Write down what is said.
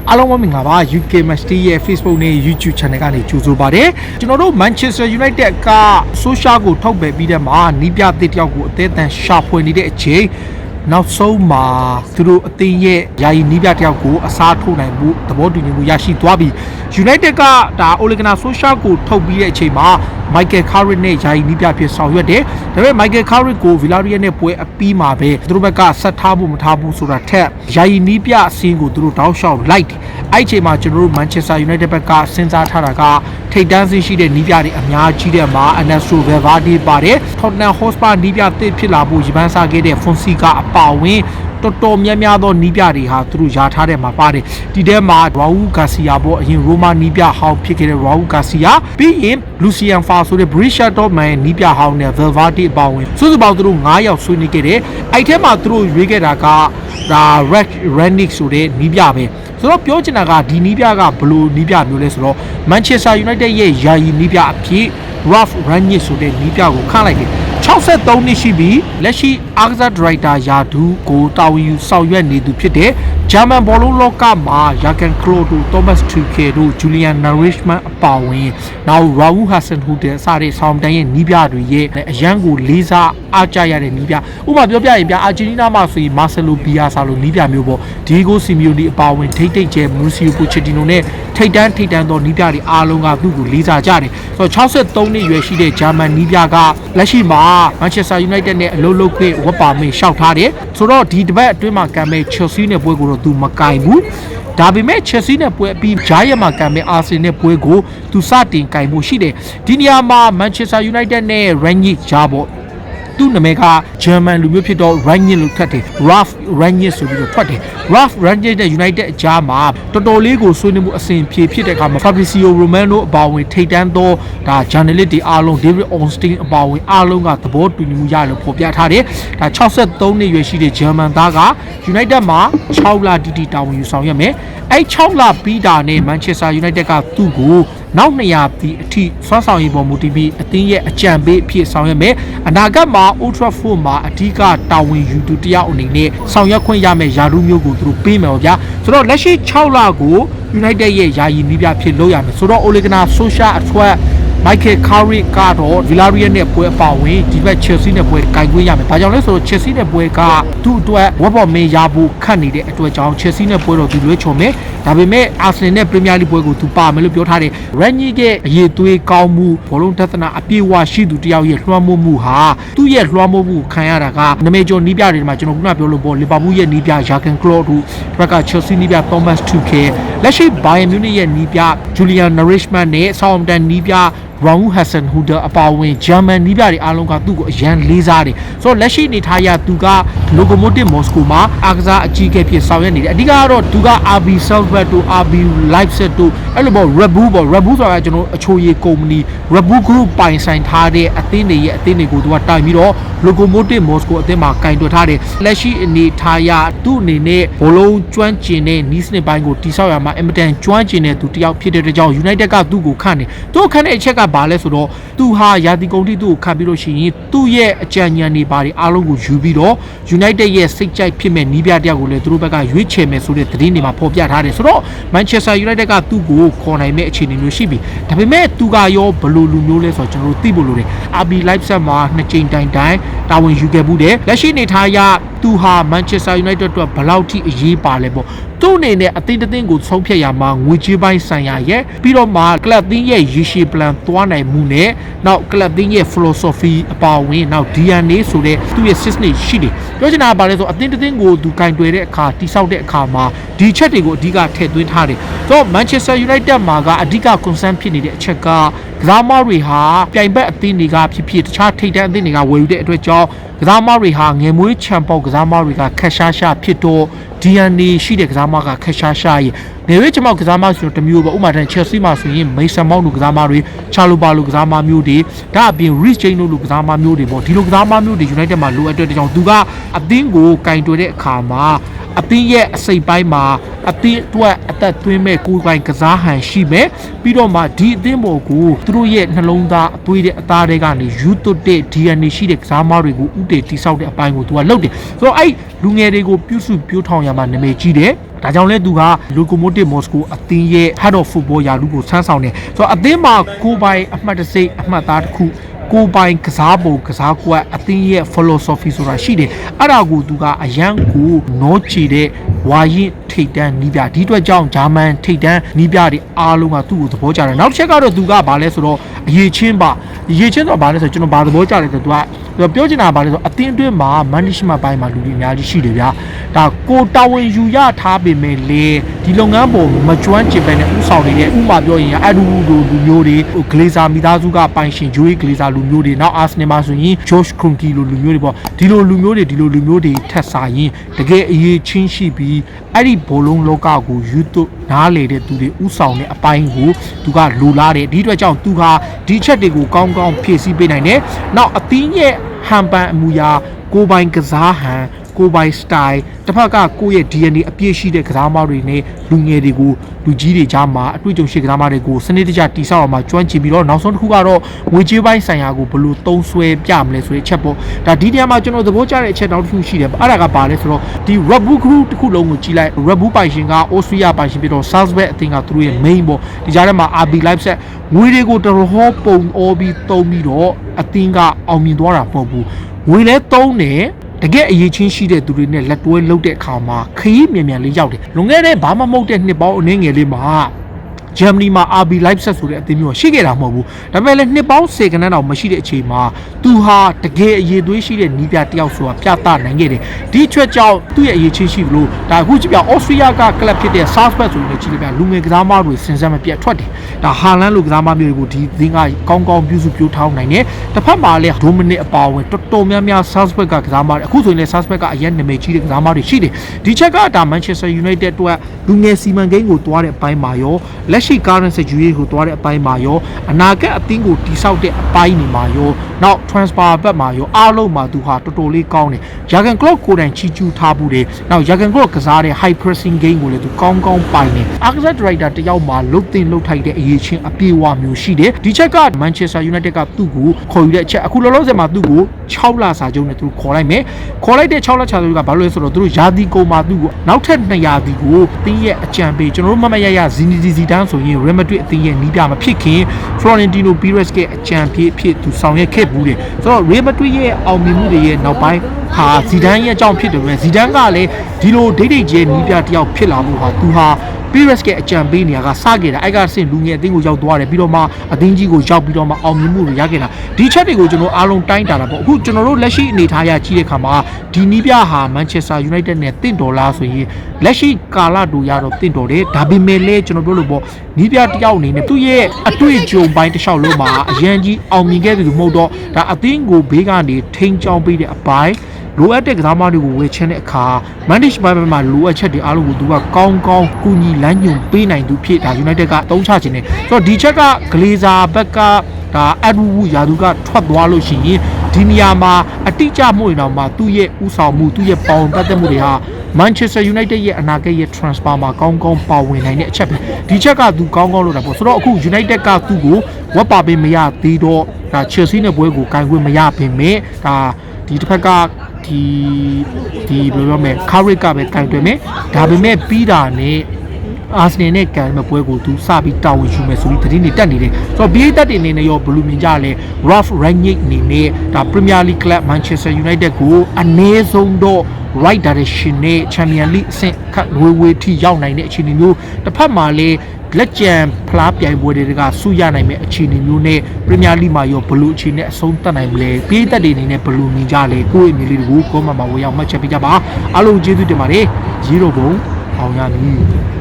အားလုံးပဲမင်္ဂလာပါ UK Master ရဲ့ Facebook နဲ့ YouTube Channel ကနေကြိုဆိုပါတယ်ကျွန်တော်တို့ Manchester United က social ကိုထုတ်ပယ်ပြီးတဲ့မှာနီးပြသစ်တယောက်ကိုအသေးအံရှာဖွေနေတဲ့အချိန်နောက်ဆုံးမှာသူတို့အသင်းရဲ့ယာယီနီးပြတယောက်ကိုအစားထိုးနိုင်မှုသဘောတူညီမှုရရှိသွားပြီး United ကဒါ Ole Gunnar Solskjaer ကိုထုတ်ပြီးတဲ့အချိန်မှာ Michael Carrick နဲ့ယာယီနီးပြဖြစ်ဆောင်ရွက်တယ်ဒါပေမဲ့ Michael Carrick ကို Villarreal နဲ့ပွဲအပြီးမှာပဲသူတို့ဘက်ကဆက်ထားဖို့မထားဘူးဆိုတာထက်ယာယီနီးပြအစင်းကိုသူတို့တောက်လျှောက်လိုက်အဲ့အချိန်မှာကျွန်တော်တို့ Manchester United ဘက်ကစဉ်းစားထားတာကထိပ်တန်းဆင်းရှိတဲ့နီးပြတွေအများကြီးတဲ့မှာ Ernesto Valverde ပါတယ် Tottenham Hotspur နီးပြသစ်ဖြစ်လာဖို့ရည်မှန်းစားခဲ့တဲ့ Fonseca အပါအဝင်တော်များများသောနီးပြတွေဟာသူတို့ယာထားတဲ့မှာပါတယ်ဒီထဲမှာ Raul Garcia ပေါ့အရင် Roma နီးပြဟောင်းဖြစ်ခဲ့တဲ့ Raul Garcia ပြီးရင် Lucien Favre ဆိုတဲ့ Borussia Dortmund နီးပြဟောင်းနဲ့ Valverde အပါအဝင်စုစုပေါင်းသူတို့9ယောက်ဆွေးနွေးခဲ့တယ်အဲ့ထဲမှာသူတို့ရွေးခဲ့တာကဒါ Rangnick ဆိုတဲ့နီးပြပဲဆိုတော့ပြောချင်တာကဒီနီးပြကဘယ်လိုနီးပြမျိုးလဲဆိုတော့ Manchester United ရဲ့ယာယီနီးပြအဖြစ် Ralf Rangnick ဆိုတဲ့နီးပြကိုခန့်လိုက်တယ်63နှစ်ရှိပြီလက်ရှိအားကစားဒါရိုက်တာယာဒူးကိုတာဝန်ယူဆောင်ရွက်နေသူဖြစ်တဲ့ဂျာမန်ဘောလုံးလောကမှာ Jurgen Klopp တို့ Thomas Tuchel တို့ Julian Nagelsmann အပါအဝင်နောက် Raul Hasenhüttl စတဲ့ဆောင်းတန်းရဲ့နီးပြတွေရဲ့အရန်ကိုလေးစားအားကြရတဲ့နီးပြဥပမာပြောပြရင်အာဂျင်တီးနားမှာဆိုရင် Marcelo Bielsa လိုနီးပြမျိုးပေါ့ Diego Simeone အပါအဝင်ထိတ်ကျဲ Mauricio Pochettino နဲ့ထိတ်တန်းသောနီးပြတွေအားလုံးကသူ့ကိုလေးစားကြတယ်ဆိုတော့63နှစ်ရွယ်ရှိတဲ့ဂျာမန်နီးပြကလက်ရှိမှာManchester United နဲ့အလုပ်လုပ်ခွင့်ဝတ်ပါမင်းရှောက်ထားတယ်ဆိုတော့ဒီတပတ်အတွင်းမှာကံမဲ့ Chelsea နဲ့ပွဲကိုတော့သူမကင်ဘူးဒါပေမဲ့ Chelsea နဲ့ပွဲအပြီးဂျားရမှာကံမဲ့ Arsenal နဲ့ပွဲကိုသူစတင်ကင်ဖို့ရှိတယ်ဒီနေရာမှာ Manchester United နဲ့ Rangnick ဂျားပေါ့သူ့နာမည်ကဂျာမန်လူမျိုးဖြစ်တော့ Rangnick လို့ထွက်တယ် Ralf Rangnick ဆိုပြီးတော့ထွက်တယ် Ralf Rangnick နဲ့ United အကြားမှာတော်တော်လေးကိုဆွေးနွေးမှုအစဉ်ပြေဖြစ်တဲ့အခါမှာ Fabrizio Romano အပါအဝင်ထိပ်တန်းသောဒါ journalist တွေအားလုံး David Ornstein အပါအဝင်အားလုံးကသဘောတူညီမှုရလို့ဖော်ပြထားတယ်ဒါ63နှစ်ရွယ်ရှိတဲ့ဂျာမန်သားက United မှာ6လတီတီတာဝန်ယူဆောင်ရွက်မယ်အဲ့6လပြီးတာနဲ့ Manchester United ကသူ့ကိုနောက်200ပြီအထိဆွမ်းဆောင်ရည်ပေါ်မူတည်ပြီးအသင်းရဲ့အကြံပေးအဖြစ်ဆောင်ရွက်မယ်အနာဂတ်မှာ Old Trafford မှာအဓိကတာဝန်ယူသူတယောက်အနေနဲ့ဆောင်ရွက်ခွင့်ရမယ်ယာရုမျိုးကိုသူတို့ပေးမယ်ပေါ့ဗျာဆိုတော့လက်ရှိ6လကို United ရဲ့ယာယီနီးပြဖြစ်လုပ်ရမယ်ဆိုတော့ Ole Gunnar Solskjaer အထွက်Michael Carrick ကတော့ Villarreal နဲ့ပွဲအပါဝင်ဒီဘက် Chelsea နဲ့ပွဲကင်ခွင့်ရမယ်။ဘာကြောင့်လဲဆိုတော့ Chelsea နဲ့ပွဲကသူ့အတွက်ဝက်ပေါ်မင်းရဖို့ခတ်နေတဲ့အတွက်ကြောင့် Chelsea နဲ့ပွဲတော့သူလွှဲချော်မယ်။ဒါပေမဲ့ Arsenal နဲ့ Premier League ပွဲကိုသူပါမယ်လို့ပြောထားတယ်။ Rangnick ရဲ့အရေးသွေးကောင်းမှုဘောလုံးသက်သနာအပြည့်အဝရှိသူတယောက်ရဲ့လွှမ်းမိုးမှုဟာသူ့ရဲ့လွှမ်းမိုးမှုခံရတာကနမေကျော်နီးပြတွေမှာကျွန်တော်ခုနပြောလို့ပေါ့ Liverpool ရဲ့နီးပြ Jurgen Klopp တို့ဘက်က Chelsea နီးပြ Thomas Tuchel လက်ရှိ Bayern Munich ရဲ့နီးပြ Julian Nagelsmann နဲ့ Southampton နီးပြRaul Hasenhüttl အပါအဝင်ဂျာမန်နီးပြတွေအားလုံးကသူ့ကိုအရန်လေးစားတယ်ဆိုတော့လက်ရှိအနေထားရသူက Lokomotiv Moscow မှာအားကစားအကြီးအကဲဖြစ်ဆောင်ရွက်နေတယ်အဓိကတော့သူက RB Salzburg တို့ RB Leipzig တို့အဲ့လိုပေါ့ Red Bull ဆိုတာကျွန်တော်အချိုရည်ကုမ္ပဏီ Red Bull Group ပိုင်ဆိုင်ထားတဲ့အသင်းတွေကိုသူကတိုင်ပြီးတော့ Lokomotiv Moscow အသင်းမှာကင်တွယ်ထားတယ်လက်ရှိအနေထားရသူ့အနေနဲ့ဘောလုံးကျွမ်းကျင်တဲ့နီးစနစ်ပိုင်းကိုတိဆောက်ရမှာအင်မတန်ကျွမ်းကျင်တဲ့သူတယောက်ဖြစ်တဲ့အတွက်ကြောင့် United ကသူ့ကိုခန့်တယ်သူ့ခန့်တဲ့အချက်ကဘာလဲဆိုတော့သူဟာယာတီကုန်တိသူ့ကိုခန့်ပြီးလို့ရှိရင်သူ့ရဲ့အကြံဉာဏ်တွေဘာတွေအားလုံးကိုယူပြီးတော့ United ရဲ့စိတ်ကြိုက်ဖြစ်မဲ့နီးပြတယောက်ကိုလည်းသူတို့ဘက်ကရွေးချယ်မယ်ဆိုတဲ့သတင်းတွေမှာဖော်ပြထားတယ်ဆိုတော့ Manchester United ကသူ့ကိုခေါ်နိုင်မဲ့အခြေအနေမျိုးရှိပြီဒါပေမဲ့သူကရောဘယ်လိုလူမျိုးလဲဆိုတော့ကျွန်တော်တို့သိဖို့လိုတယ် RB Leipzig မှာ2ချိန်တိုင်တာဝန်ယူခဲ့ဘူးတယ်လက်ရှိနေထားရသူဟာ Manchester United အတွက်ဘယ်လောက်ထိအရေးပါလဲပေါ့သူ့အနေနဲ့အသင်းတစ်သင်းကိုဆုံးဖြတ်ရမှာငွေကြေးပိုင်းဆိုင်ရာရဲ့ပြီးတော့မှကလပ်သင်းရဲ့ရေရှည် plan သွားနိုင်မှုနဲ့နောက်ကလပ်သင်းရဲ့ philosophy အပါအဝင်နောက် DNA ဆိုတဲ့သူ့ရဲ့ system ရှိတယ်ပြောချင်တာကဘာလဲဆိုအသင်းတစ်သင်းကိုသူကင်တွယ်တဲ့အခါတိဆောက်တဲ့အခါမှာဒီချက်တွေကိုအဓိကထည့်သွင်းထားတယ်ဆိုတော့ Manchester United မှာကအဓိက concern ဖြစ်နေတဲ့အချက်ကကစားသမားတွေဟာပြိုင်ဘက်အသင်းတွေကဖြစ်တခြားထိပ်တန်းအသင်းတွေကဝယ်ယူတဲ့အတွက်ကြောင့်ကစားသမားတွေဟာငယ်မွေးချန်ပေါကစားသမားတွေကခက်ရှားရှားဖြစ်တော့ DNA ရှိတဲ့ကစားသမားကခက်ရှားရှားရေနေရွေးချမောက်ကစားသမားဆိုတော့တမျိုးပဲဥပမာတန် Chelsea မှာဆိုရင် Mason Mount လိုကစားသမားတွေ Chalobah လိုကစားသမားမျိုးတွေဒါအပြင် Reece James လိုကစားသမားမျိုးတွေပေါ့ဒီလိုကစားသမားမျိုးတွေ United မှာလိုအပ်တဲ့ကြောင့်သူကအသင်းကိုကင်တွယ်တဲ့အခါမှာအသင်းရဲ့အစိပ်ပိုင်းမှာအသင်းအတွက်အသက်သွင်းမဲ့ကိုယ်ပိုင်ကစားဟန်ရှိမယ်ပြီးတော့မှဒီအသင်းပေါ်ကိုသူတို့ရဲ့နှလုံးသားအသွေးတဲ့အသားတွေကနေယူသွတ်တဲ့ DNA ရှိတဲ့ကစားသမားတွေကိုဥတည်တိဆောက်တဲ့အပိုင်းကိုသူကလုပ်တယ်ဆိုတော့အဲ့လူငယ်တွေကိုပြုစုပြောထောင်ရ ရမှာနာမည်ကြီးတယ်ဒါကြောင့်လဲသူက Lokomotiv Moscow အသင်းရဲ့ Head of Football ရာထူးကိုဆန်းဆောင်တယ်ဆိုတော့အသင်းမှာကိုပိုင်အမှတ်တစိအမှတ်သားတစ်ခုကိုပိုင်ကစားပုံကစားကွက်အသင်းရဲ့ philosophy ဆိုတာရှိတယ်အဲ့ဒါကိုသူကအရန်ကိုနောချီတဲ့ဝါရင်ထိတ်တန်းနီးပြဒီအတွက်ကြောင့်ဂျာမန်ထိတ်တန်းနီးပြတွေအားလုံးကသူ့ကိုသဘောကျတယ်နောက်တစ်ချက်ကတော့သူကဘာလဲဆိုတော့အရေးချင်းပါအရေးချင်းတော့ဘာလဲဆိုတော့ကျွန်တော်ဘာသဘောကျလဲဆိုတော့သူကပြောချင်တာဘာလဲဆိုတော့အသင်းအတွင်းမှာ management ဘိုင်းမှာလူတွေအများကြီးရှိတယ်ဗျာဒါကိုတာဝန်ယူရထားပေမဲ့လေဒီလုပ်ငန်းပေါ်မကျွမ်းကျင်ပဲနဲ့ဥဆောင်နေတဲ့ဥမာပြောရင်အဒူလိုလူမျိုးတွေဂလေဇာမိသားစုကပိုင်ရှင်ဂျိုးဂလေဇာလူမျိုးတွေနောက်အာဆနယ်မှာဆိုရင် Josh Kroenke လိုလူမျိုးတွေပေါ့ဒီလိုလူမျိုးတွေထက်စားရင်တကယ်အရေးချင်းရှိပြီးအဲ့ဒီဘောလုံးလောကကိုယူသွနားလေတဲ့သူတွေဥဆောင်တဲ့အပိုင်းကိုသူကလိုလားတယ်ဒီအတွက်ကြောင့်သူဟာဒီချက်တွေကိုကောင်းကောင်းဖြည့်ဆည်းပေးနိုင်တယ်နောက်အသင်းရဲ့ဟန်ပန်အမူအရာကိုပိုင်ကစားဟန်ကိုပိုင်စတိုင်တစ်ဖက်ကကိုယ့်ရဲ့ DNA အပြည့်ရှိတဲ့ကစားမတွေနဲ့လူငယ်တွေကိုလူကြီးတွေကြားမှာအတွေ့အကြုံရှိကစားမတွေကိုစနစ်တကျတိစောက်အောင်မှကျွမ်းကျင်ပြီးတော့နောက်ဆုံးတစ်ခုကတော့ငွေကြေးပိုင်းဆိုင်ရာကိုဘယ်လိုသုံးစွဲပြမလဲဆိုတဲ့အချက်ပေါ့ဒါဒီနေရာမှာကျွန်တော်သဘောကျတဲ့အချက်နောက်တစ်ခုရှိတယ်အဲ့ဒါကဘာလဲဆိုတော့ဒီ Red Bull Group တစ်ခုလုံးကိုကြည့်လိုက် Red Bull ပိုင်ရှင်က Austria ပိုင်ရှင်ပြီးတော့ Salzburg အသင်းကသူတို့ရဲ့ main ပေါ့ဒီကြားထဲမှာ RB Leipzig ငွေတွေကိုတော်တော်ဟောပုံအော်ပြီးသုံးပြီးတော့အသင်းကအောင်မြင်သွားတာမဟုတ်ဘူးငွေလဲသုံးတယ်တကယ်အရေးချင်းရှိတဲ့သူတွေနဲ့လက်တွဲလုပ်တဲ့အခါမှာခရီးမြန်လေးရောက်တယ်လွန်ခဲ့တဲ့ဘာမှမဟုတ်တဲ့နှစ်ပေါင်းအနည်းငယ်လေးမှာဂျာမနီမှာ RB Leipzig ဆိုတဲ့အသင်းမျိုးရှိခဲ့တာမဟုတ်ဘူးဒါပေမဲ့လည်းနှစ်ပေါင်း10ခန်းတောင်မရှိတဲ့အချိန်မှာသူဟာတကယ်အရေးသွေးရှိတဲ့နီးပြတယောက်ဆိုတာပြသနိုင်ခဲ့တယ်ဒီချွတ်ကြောင့်သူ့ရဲ့အရေးချင်းရှိလို့ဒါအခုကြည့်ပြအော်စတြီးယားကကလပ်ဖြစ်တဲ့ Salzburg ဆိုရင်ကြည့်လိုက်ပြလူငယ်ကစားမတွေစင်စက်မပြတ်ထွက်တယ်ဒါဟာလန်လိုကစားမမျိုးတွေကိုဒီသင်းကကောင်းကောင်းပြုစုပြောထောင်းနိုင်တယ်တစ်ဖက်မှာလည်းဒိုမနစ်အပါဝင်တော်တော်များများ Salzburg ကကစားမတွေအခုဆိုရင်လည်း Salzburg ကအရင်နာမည်ကြီးတဲ့ကစားမတွေရှိတယ်ဒီချက်ကဒါ Manchester United အတွက်လူငယ်စီမံကိန်းကိုတွားတဲ့အပိုင်းမှာရောလက်ရှိ current situation ကိုတွားတဲ့အပိုင်းမှာရောအနာဂတ်အသင်းကိုတိဆောက်တဲ့အပိုင်းတွေမှာရောနောက် transfer ဘက်မှာရောအားလုံးမှာသူဟာတော်တော်လေးကောင်းတယ် Jurgen Klopp ကိုယ်တိုင်ချီးကျူးထားမှုတယ်နောက် Jurgen Klopp ကစားတဲ့ high pressing game ကိုလည်းသူကောင်းကောင်းပိုင်တယ်အားကစား director တယောက်မှာလုတ်တင်လုတ်ထိုက်တဲ့အရေးချင်းအပြေအဝမျိုးရှိတယ်ဒီချက်က Manchester United ကသူ့ကိုခေါ်ယူတဲ့အချက်အခုလောလောဆယ်မှာသူ့ကို6လစာချုပ်နဲ့သူခေါ်လိုက်မယ်ခေါ်လိုက်တဲ့6လစာချုပ်ကဘာလို့လဲဆိုတော့သူတို့ယာတီကုန်မှာသူ့ကိုနောက်ထပ်2ရာသီကိုတင်းရဲ့အကြံပေးကျွန်တော်တို့မမရရဇီနီဇီဒန်ဆိုရင် Real Madrid အသင်းရဲ့နီးပြမဖြစ်ခင် Florentino Perez ရဲ့အကြံပေးဖြစ်သူဆောင်ရွက်ခဲ့ဘူးတယ်ဆိုတော့ Real Madrid ရဲ့အောင်မြင်မှုတွေရဲ့နောက်ပိုင်းဟာဇီဒန်ရဲ့အကြောင်းဖြစ်တယ်ပဲဇီဒန်ကလည်းဒီလိုဒိတ်ဒိတ်ကျဲနီးပြတယောက်ဖြစ်လာဖို့ဟာသူဟာ Perez ရဲ့အကြံပေးနေရာကစခဲ့တာအဲ့ကဆင့်လူငယ်အသင်းကိုရောက်သွားတယ်ပြီးတော့မှအသင်းကြီးကိုရောက်ပြီးတော့မှအောင်မြင်မှုတွေရခဲ့တာဒီချက်တွေကိုကျွန်တော်အားလုံးတိုင်းတာတာပေါ့အခုကျွန်တော်တို့လက်ရှိအနေထားရကြည့်တဲ့အခါမှာဒီနီးပြဟာ Manchester United နဲ့တင့်တော်လားဆိုရင်လက်ရှိကာလတူရတော့တင့်တော်တယ်ဒါပေမဲ့လည်းကျွန်တော်ပြောလို့ပေါ့နီးပြတယောက်အနေနဲ့သူ့ရဲ့အတွေ့အကြုံပိုင်းတစ်လျှောက်လုံးမှာအရန်ကြီးအောင်မြင်ခဲ့သူမဟုတ်တော့ဒါအသင်းကိုဘေးကနေထိန်းချောင်းပေးတဲ့အပိုင်းလိုအပ်တဲ့ကစားမတွေကိုဝယ်ချင်တဲ့အခါ manage ဘက်မှာလိုအပ်ချက်တွေအားလုံးကိုသူကကောင်းကောင်းကူညီလမ်းညွှန်ပေးနိုင်သူဖြစ်ဒါ United ကအသုံးချခြင်းတယ်ဆိုတော့ဒီချက်ကဂလေဇာဘက်ကဒါအဒူဝူယာသူကထွက်သွားလို့ရှိရင်ဒီနေရာမှာအတိအကျမှုရင်တော့မှသူ့ရဲ့ဥဆောင်မှုသူ့ရဲ့ပေါင်ပတ်သက်မှုတွေဟာ Manchester United ရဲ့အနာဂတ်ရဲ့ transfer မှာကောင်းကောင်းပါဝင်နိုင်တဲ့အချက်ပဲဒီချက်ကသူကောင်းကောင်းလုပ်တာပေါ့ဆိုတော့အခု United ကသူ့ကိုဝက်ပါပေးမရသေးတော့ဒါ Chelsea နဲ့ပွဲကိုကင်ခွင့်မရပင်မဲ့ဒါဒီတစ်ဖက်ကဒီဘယ်လိုပြောမလဲ Carrick ကပဲကင်တွယ်မယ်ဒါပေမဲ့ပြီးတာနဲ့အာဆနယ်နဲ့ကန်မဲ့ပွဲကိုသူစပြီးတာဝန်ယူမယ်ဆိုပြီးသတင်းတွေတက်နေတယ်ဆိုတော့ BA တက်တင်နေရောဘယ်လိုမြင်ကြလဲ Ralph Rangnick အနေနဲ့ဒါ Premier League Club Manchester United ကိုအနည်းဆုံးတော့ right direction နဲ့ Champions League အဆင့်ခတ်ဝေးထိရောက်နိုင်တဲ့အခြေအနေမျိုးတစ်ဖက်မှာလည်းလက်ကျန်ဖလားပြိုင်ပွဲတွေကစုရနိုင်မဲ့အခြေအနေမျိုးနဲ့ Premier League မှာရောဘယ်လိုအခြေအနေအဆုံးသတ်နိုင်မလဲပြည်သက်တွေအနေနဲ့ဘယ်လိုမြင်ကြလဲကိုယ့်အမြင်လေးတွေကို comment မှာဝေရောက်မှတ်ချက်ပေးကြပါအားလုံးကျေးဇူးတင်ပါတယ်0ဘုံအောင်ရမည်